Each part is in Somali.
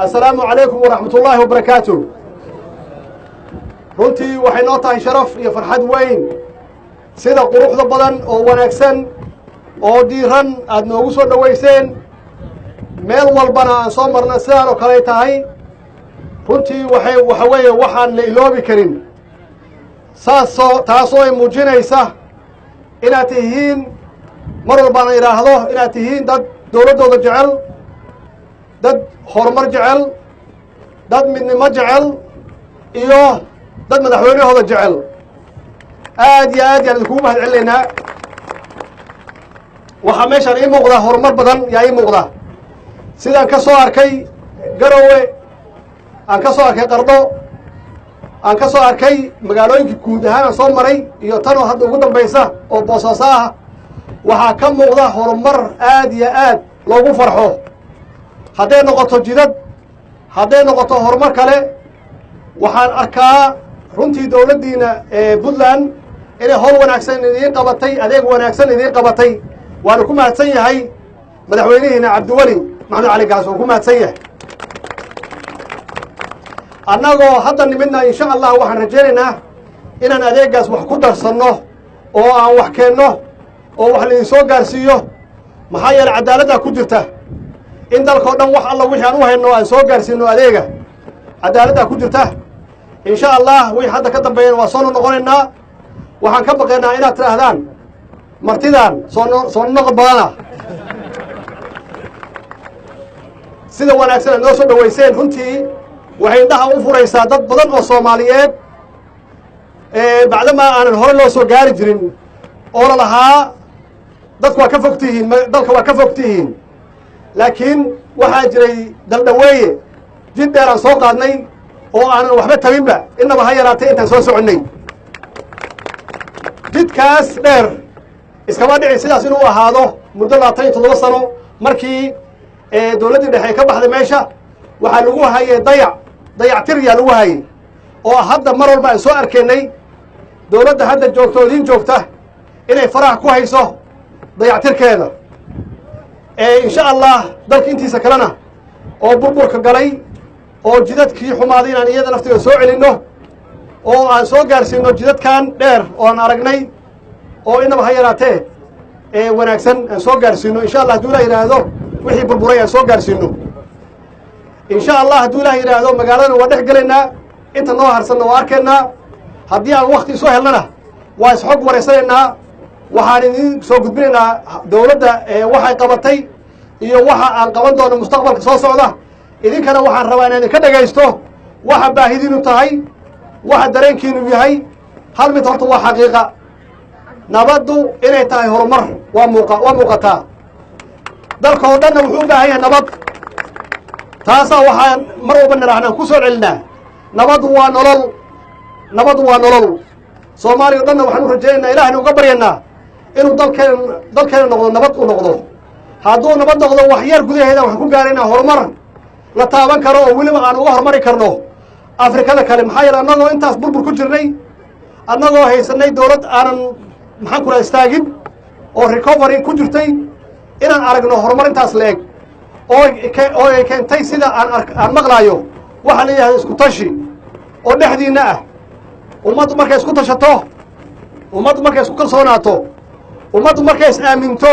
السلام عليكم ورحمة الله وبركاته. runtii waxay noo tahay sharaf iyo farxad weyn sida quruxda badan oo wanaagsan oo diiran aad noogu soo dhowayseen meel walbana aan soo marna sidaan oo kale tahay runtii waxa weeye waxaan la iloobi karin taasoo ay muujinaysa inaad tihiin mar walbana idhaahdo inaad tihiin dad dowladdooda jecel dad horumar jecel dad midnimo jecel iyo dad madaxweynahooda jecel aad iyo aad yaan idinkugu mahad celinaynaa waxaa meeshaan ii muuqda horumar badan yaa ii muuqda sidaan ka soo arkay garowe aan ka soo arkay qardho aan ka soo arkay magaalooyinkii guud ahaan aan soo maray iyo tanoo hadda ugu dambaysa oo boosaaso ah waxaa ka muuqda horumar aad iyo aad loogu farxo hadday noqoto jidad hadday noqoto horumar kale waxaan arkaa runtii dowladdiina puntland inay howl wanaagsan idiin qabatay adeeg wanaagsan idiin qabatay waana ku mahadsan yahay madaxweynihiina cabdiweli maxamed cali gaas waan ku mahadsan yahay annagoo hadda nimidna insha allah waxaan rajaynaynaa inaan adeeggaas wax ku darsanno oo aan wax keenno oo wax laidin soo gaarsiiyo maxaa yeele cadaaladdaa ku jirta in dalkao dhan wax alla wixii aan u hayno aan soo gaarsiino adeega cadaaladdaa ku jirta insha allah wixii hadda ka dambeeyana waa soo noqonaynaa waxaan ka baqaynaa inaad tidhaahdaan martidan soo noqod badana sida wanaagsan aad noo soo dhowayseen runtii waxay indhaha u furaysaa dad badan oo soomaaliyeed bacdamaa aanan hore loo soo gaari jirin oo la lahaa dadku waa ka fog tihiin dalka waa ka fog tihiin laakiin waxaa jiray daldhaweeye jid dheer aan soo qaadnay oo aanan waxba tabinba innaba ha yaraatay intaan soo soconnay jidkaas dheer iskama dhicin sidaas inuu ahaado muddo 27 sano markii dowladdii dhexe ka baxday meesha waxaa lagu hayay dayactir yaa lagu hayay oo hadda mar walba aan soo arkaynay dowladda hadda joogta oo idiin joogta inay faraha ku hayso dayactirkeeda insha allah dalka intiisa kalena oo burburka galay oo jidadkii xumaaday inaan iyada naftiga soo celinno oo aan soo gaarsiino jidadkan dheer oo aan aragnay oo inaba ha yaraatee wanaagsan aan soo gaarsiino insha allah hadduu ilaah yidhaahdo wixii burburay aan soo gaarsiino insha allah hadduu ilaah yidhaahdo magaaladana waa dhex gelaynaa inta noo harsanna waa arkaynaa haddii aan wakti soo helnana waa isxog wareysanaynaa waxaan idiin soo gudbinaynaa dowladda waxay qabatay iyo waxa aan qaban doono mustaqbalka soo socda idinkana waxaan rabaa inaan idinka dhagaysto waxa baahidiinu tahay waxa dareenkiinu yahay hal mid horta waa xaqiiqa nabaddu inay tahay horumar waa muuqataa dalka oo dhanna wuxuu u baahan yahay nabad taasaa waxaan mar walba nidhaahnaan ku soo celinaa nabaddu waa nolol soomaaliya o dhanna waxaan u rajaynaynaa ilahayna uga baryanaa inuu dalkeena noqdo nabad u noqdo hadduu nabad noqdo wax yar gudaheeda waxaan ku gaaraynaa horumar la taaban karo oo weliba aan uga horumari karno afrikada kale maxaa yeele annagoo intaas burbur ku jirnay annagoo haysanay dowlad aanan maxaan ku raha istaagin oo recovery ku jirtay inaan aragno horumar intaas la-eg oo ay keentay sida aan maqlaayo waxaa la yidhahda isku tashi oo dhexdiinna ah ummaddu markay isku tashato ummaddu markay isku kalsoonaato ummaddu markay is aaminto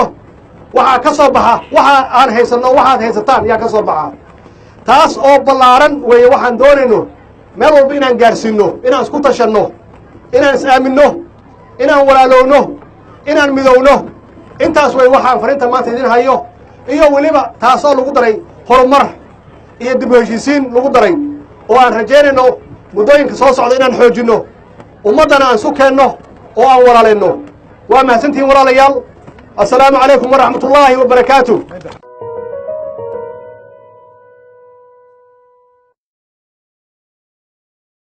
waxaa ka soo baxa waxa aan haysanno waxaad haysataan yaa ka soo baxa taas oo ballaaran weeye waxaan doonayno meel walba inaan gaarsiinno inaan isku tashanno inaan is aaminno inaan walaalowno inaan midowno intaas way waxaan fariinta maanta idin hayo iyo weliba taasoo lagu daray horumar iyo dib u heshiisiin lagu daray oo aan rajaynayno muddooyinka soo socda inaan xoojinno ummaddana aan isu keenno oo aan walaalayno waa mahadsantihiin walaalayaal assalaamu calaykum waraxmat ullaahi wabarakaatu